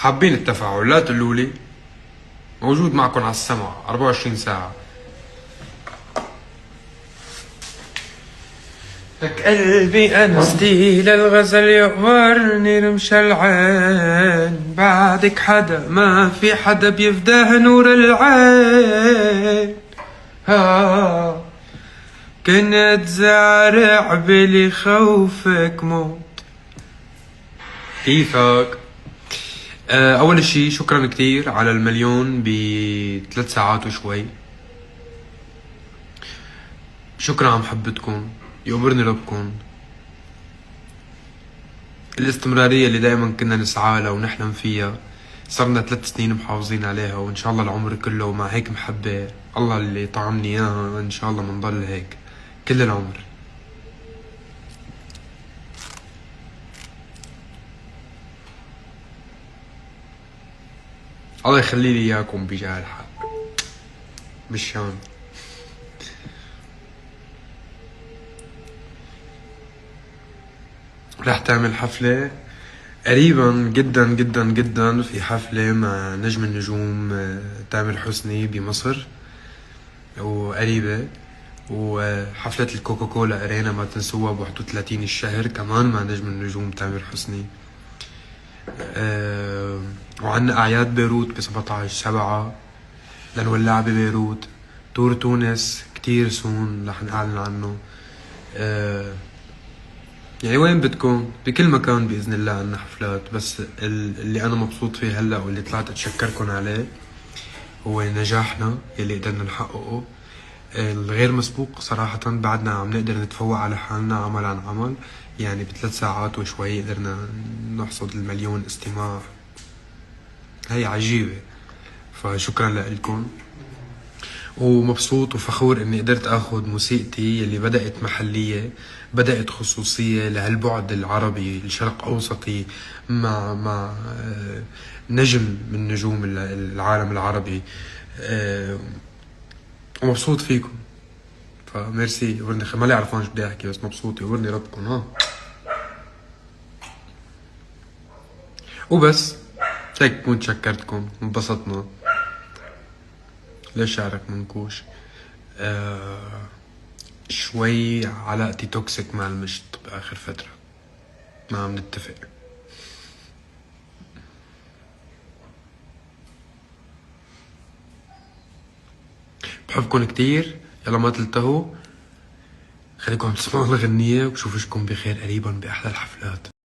حابين التفاعل لا تقولولي، موجود معكم على السمع 24 ساعة. لك قلبي أنا ستيل الغزل يقبرني رمش العين، بعدك حدا ما في حدا بيفداه نور العين. ها كنت زارع بلي خوفك موت. كيفك؟ أول شي شكرا كتير على المليون ب3 ساعات وشوي. شكرا على محبتكم، يقبرني ربكم. الاستمرارية اللي دائما كنا نسعى لها ونحلم فيها صرنا 3 سنين محافظين عليها، وإن شاء الله العمر كله. ومع هيك محبة الله اللي طعمني إياها إن شاء الله منضل هيك كل العمر. الله يخلي لي إياكم بجاه الحق بالشان. رح تعمل حفلة قريبا جدا جدا جدا، في حفلة مع نجم النجوم تامر حسني بمصر وقريبة، وحفلة الكوكاكولا أرينا ما تنسوها ب 31 الشهر كمان مع نجم النجوم تامر حسني. وعنا أعياد بيروت ب 17/7 لنولع ببيروت. تور تونس كتير سون رح نعلن عنه. يعني وين بدكم بكل مكان بإذن الله عنا حفلات. بس اللي أنا مبسوط فيه هلأ واللي طلعت أتشكركن عليه هو نجاحنا يلي قدرنا نحققه الغير مسبوق صراحة. بعدنا عم نقدر نتفوق على حالنا عمل عن عمل. يعني ب3 ساعات وشوي قدرنا نحصد 1,000,000 استماع، هي عجيبة. فشكرا لكم، ومبسوط وفخور اني قدرت اخذ موسيقتي اللي بدأت محلية، بدأت خصوصية لهالبعد العربي الشرق اوسطي مع نجم من نجوم العالم العربي. ومبسوط فيكم. فميرسي. ورني مالي عرفان شو بدي احكي، بس مبسوط. يورني ربكم. ها وبس هيك كنت شكرتكم وانبسطنا. ليش شعرك منكوش؟ شوي علاقتي توكسيك مع المشط بآخر فترة، ما عم نتفق. بحبكن كتير. يلا ما تلتهوا، خليكم عم تسمعوا الغنية وبشوفكم بخير قريبا بأحلى الحفلات.